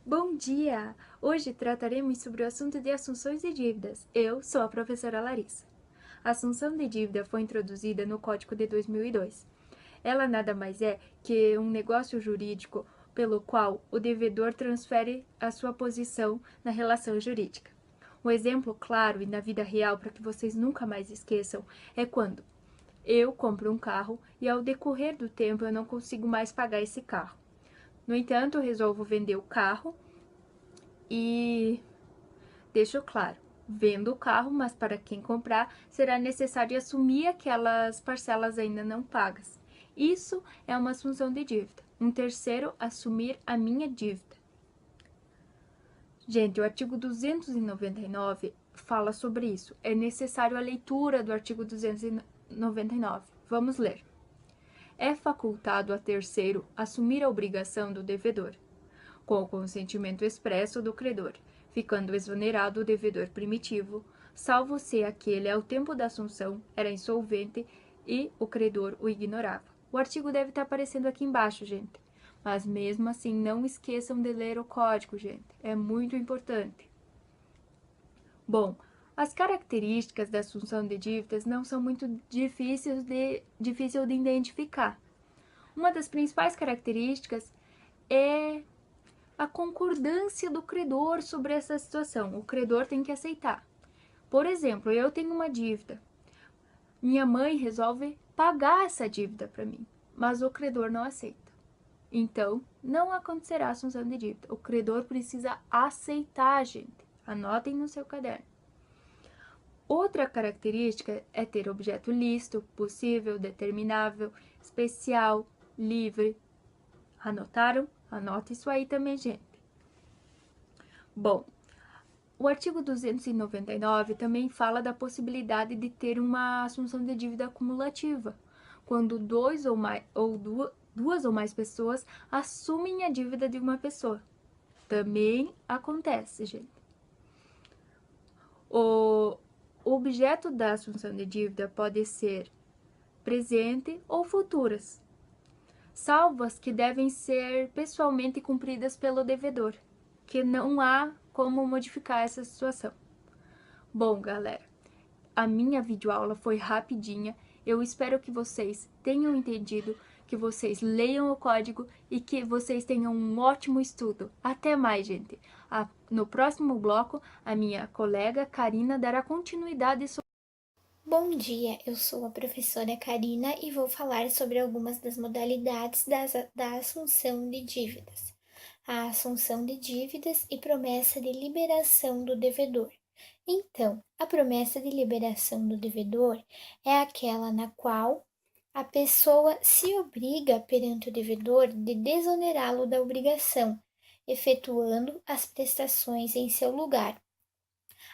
Bom dia! Hoje trataremos sobre o assunto de assunções de dívidas. Eu sou a professora Larissa. A assunção de dívida foi introduzida no Código de 2002. Ela nada mais é que um negócio jurídico pelo qual o devedor transfere a sua posição na relação jurídica. Um exemplo claro e na vida real para que vocês nunca mais esqueçam é quando eu compro um carro e ao decorrer do tempo eu não consigo mais pagar esse carro. No entanto, eu resolvo vender o carro e deixo claro, vendo o carro, mas para quem comprar será necessário assumir aquelas parcelas ainda não pagas. Isso é uma assunção de dívida. Um terceiro, assumir a minha dívida. Gente, o artigo 299 fala sobre isso. É necessário a leitura do artigo 299. Vamos ler. É facultado a terceiro assumir a obrigação do devedor, com o consentimento expresso do credor, ficando exonerado o devedor primitivo, salvo se aquele, ao tempo da assunção, era insolvente e o credor o ignorava. O artigo deve estar aparecendo aqui embaixo, gente. Mas mesmo assim, não esqueçam de ler o código, gente. É muito importante. Bom, as características da assunção de dívidas não são muito difíceis de identificar. Uma das principais características é a concordância do credor sobre essa situação. O credor tem que aceitar. Por exemplo, eu tenho uma dívida. Minha mãe resolve pagar essa dívida para mim, mas o credor não aceita. Então, não acontecerá assunção de dívida. O credor precisa aceitar, gente. Anotem no seu caderno. Outra característica é ter objeto lícito, possível, determinável, especial, livre. Anotaram? Anote isso aí também, gente. Bom, o artigo 299 também fala da possibilidade de ter uma assunção de dívida acumulativa, quando duas ou mais pessoas assumem a dívida de uma pessoa. Também acontece, gente. O objeto da assunção de dívida pode ser presente ou futuras, salvo as que devem ser pessoalmente cumpridas pelo devedor, que não há como modificar essa situação. Bom, galera, a minha videoaula foi rapidinha. Eu espero que vocês tenham entendido, que vocês leiam o código e que vocês tenham um ótimo estudo. Até mais, gente! No próximo bloco, a minha colega Karina dará continuidade sobre... Bom dia, eu sou a professora Karina e vou falar sobre algumas das modalidades da assunção de dívidas. A assunção de dívidas e promessa de liberação do devedor. Então, a promessa de liberação do devedor é aquela na qual a pessoa se obriga perante o devedor de desonerá-lo da obrigação, efetuando as prestações em seu lugar.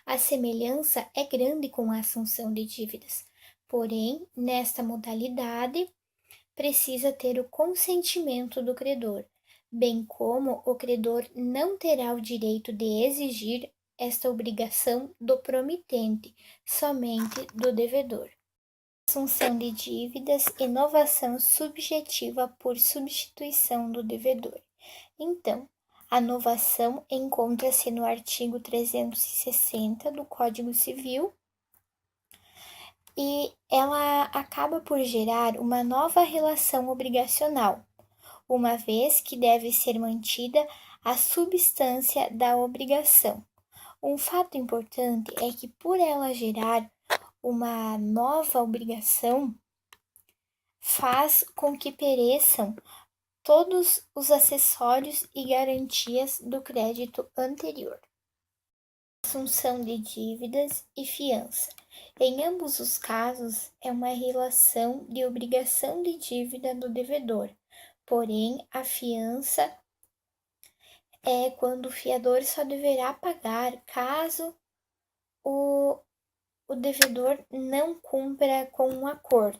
A semelhança é grande com a assunção de dívidas, porém, nesta modalidade, precisa ter o consentimento do credor, bem como o credor não terá o direito de exigir esta obrigação do promitente, somente do devedor. Assunção de dívidas e novação subjetiva por substituição do devedor. Então, a novação encontra-se no artigo 360 do Código Civil e ela acaba por gerar uma nova relação obrigacional, uma vez que deve ser mantida a substância da obrigação. Um fato importante é que, por ela gerar uma nova obrigação, faz com que pereçam todos os acessórios e garantias do crédito anterior. Assunção de dívidas e fiança. Em ambos os casos, é uma relação de obrigação de dívida do devedor, porém, a fiança é quando o fiador só deverá pagar caso o devedor não cumpra com um acordo.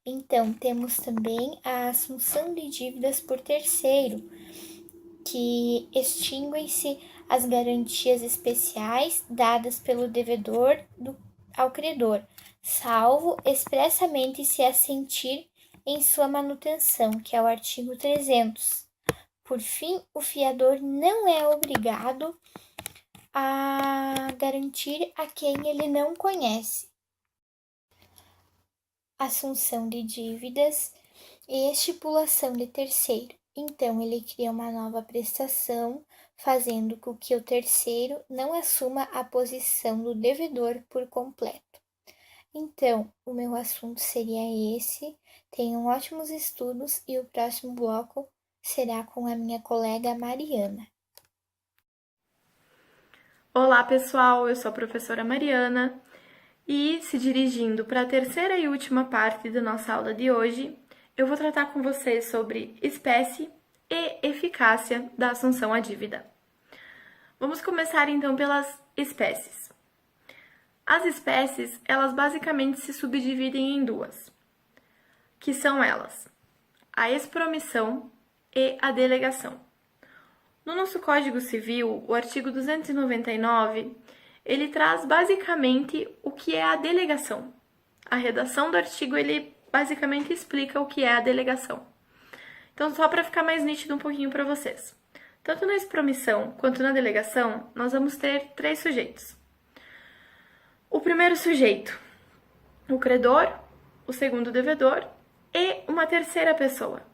Então, temos também a assunção de dívidas por terceiro, que extinguem-se as garantias especiais dadas pelo devedor ao credor, salvo expressamente se assentir em sua manutenção, que é o artigo 300. Por fim, o fiador não é obrigado a garantir a quem ele não conhece. Assunção de dívidas e estipulação de terceiro. Então, ele cria uma nova prestação, fazendo com que o terceiro não assuma a posição do devedor por completo. Então, o meu assunto seria esse. Tenham ótimos estudos e o próximo bloco será com a minha colega Mariana. Olá, pessoal, eu sou a professora Mariana e, se dirigindo para a terceira e última parte da nossa aula de hoje, eu vou tratar com vocês sobre espécie e eficácia da assunção à dívida. Vamos começar então pelas espécies. As espécies, elas basicamente se subdividem em duas, que são elas, a expromissão e a delegação. No nosso Código Civil, o artigo 299, ele traz basicamente o que é a delegação. A redação do artigo, ele basicamente explica o que é a delegação. Então, só para ficar mais nítido um pouquinho para vocês. Tanto na expromissão quanto na delegação, nós vamos ter 3 sujeitos. O primeiro sujeito, o credor, o segundo, o devedor e uma terceira pessoa.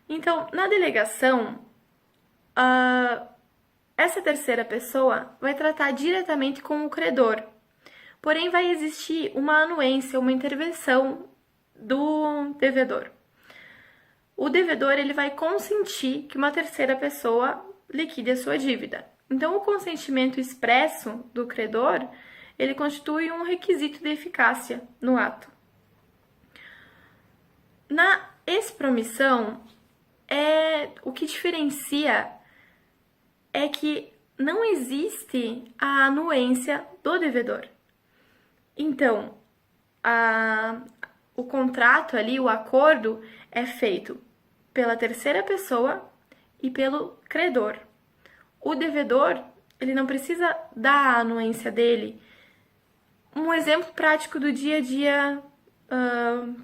Então, na delegação, essa terceira pessoa vai tratar diretamente com o credor, porém vai existir uma anuência, uma intervenção do devedor. O devedor ele vai consentir que uma terceira pessoa liquide a sua dívida. Então, o consentimento expresso do credor, ele constitui um requisito de eficácia no ato. Na expromissão, o que diferencia é que não existe a anuência do devedor. Então, o contrato ali, o acordo, é feito pela terceira pessoa e pelo credor. O devedor, ele não precisa dar a anuência dele. Um exemplo prático do dia a dia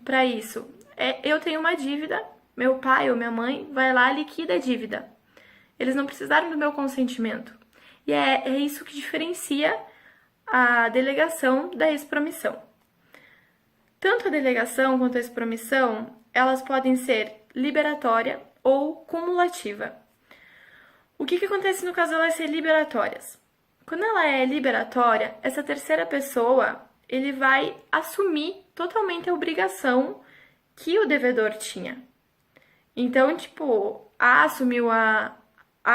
para isso é: eu tenho uma dívida, meu pai ou minha mãe vai lá e liquida a dívida. Eles não precisaram do meu consentimento. E é isso que diferencia a delegação da expromissão. Tanto a delegação quanto a expromissão, elas podem ser liberatória ou cumulativa. O que acontece no caso delas ser liberatórias? Quando ela é liberatória, essa terceira pessoa, ele vai assumir totalmente a obrigação que o devedor tinha. Então, A,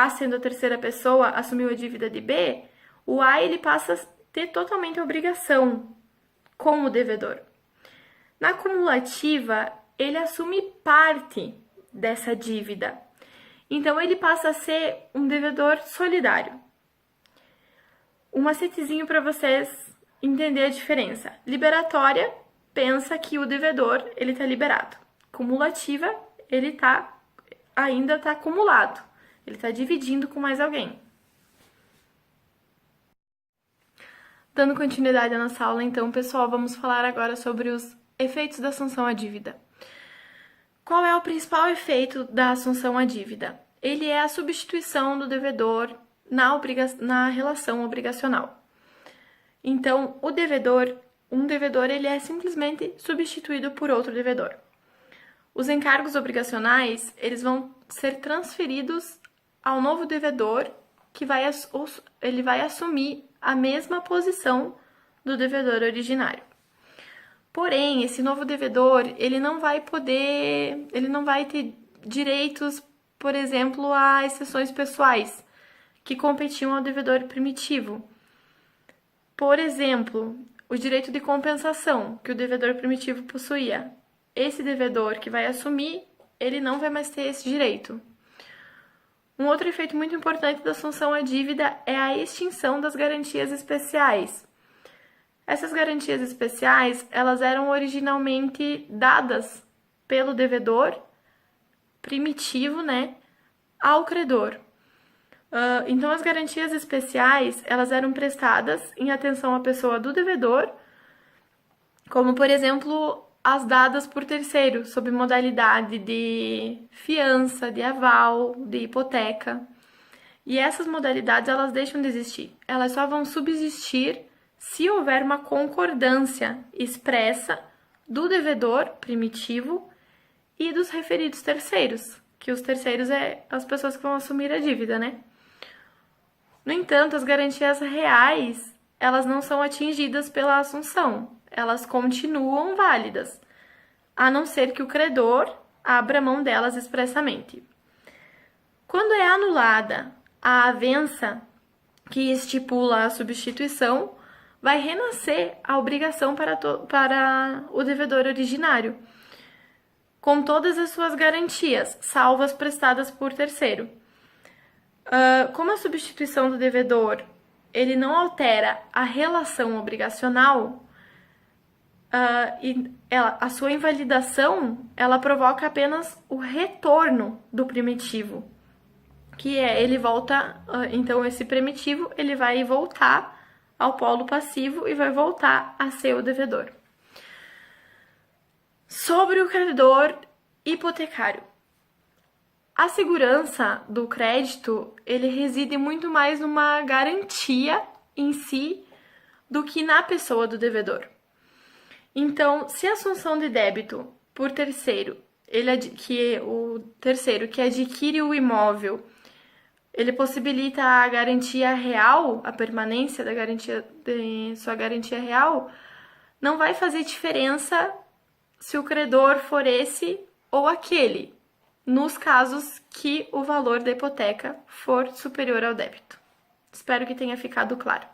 sendo a terceira pessoa, assumiu a dívida de B, o A ele passa a ter totalmente a obrigação com o devedor. Na cumulativa, ele assume parte dessa dívida. Então, ele passa a ser um devedor solidário. Um macetezinho para vocês entenderem a diferença. Liberatória, pensa que o devedor ele está liberado. Cumulativa, ele ainda está acumulado. Ele está dividindo com mais alguém. Dando continuidade à nossa aula, então, pessoal, vamos falar agora sobre os efeitos da assunção à dívida. Qual é o principal efeito da assunção à dívida? Ele é a substituição do devedor na relação obrigacional. Então, um devedor, ele é simplesmente substituído por outro devedor. Os encargos obrigacionais, eles vão ser transferidos ao novo devedor, que ele vai assumir a mesma posição do devedor originário. Porém, esse novo devedor, ele não vai ter direitos, por exemplo, a exceções pessoais que competiam ao devedor primitivo. Por exemplo, o direito de compensação que o devedor primitivo possuía. Esse devedor que vai assumir, ele não vai mais ter esse direito. Um outro efeito muito importante da assunção à dívida é a extinção das garantias especiais. Essas garantias especiais, elas eram originalmente dadas pelo devedor primitivo, ao credor. Então, as garantias especiais, elas eram prestadas em atenção à pessoa do devedor, como, por exemplo, as dadas por terceiro, sob modalidade de fiança, de aval, de hipoteca. E essas modalidades, elas deixam de existir. Elas só vão subsistir se houver uma concordância expressa do devedor primitivo e dos referidos terceiros, que os terceiros é as pessoas que vão assumir a dívida, né? No entanto, as garantias reais, elas não são atingidas pela assunção, elas continuam válidas, a não ser que o credor abra mão delas expressamente. Quando é anulada a avença que estipula a substituição, vai renascer a obrigação para o devedor originário, com todas as suas garantias, salvo as prestadas por terceiro. Como a substituição do devedor ele não altera a relação obrigacional, a sua invalidação ela provoca apenas o retorno do primitivo, que ele volta, então esse primitivo ele vai voltar ao polo passivo e vai voltar a ser o devedor. Sobre o credor hipotecário. A segurança do crédito, ele reside muito mais numa garantia em si do que na pessoa do devedor. Então, se a assunção de débito por terceiro, o terceiro que adquire o imóvel, ele possibilita a garantia real, a permanência da garantia de sua garantia real, não vai fazer diferença se o credor for esse ou aquele, nos casos que o valor da hipoteca for superior ao débito. Espero que tenha ficado claro.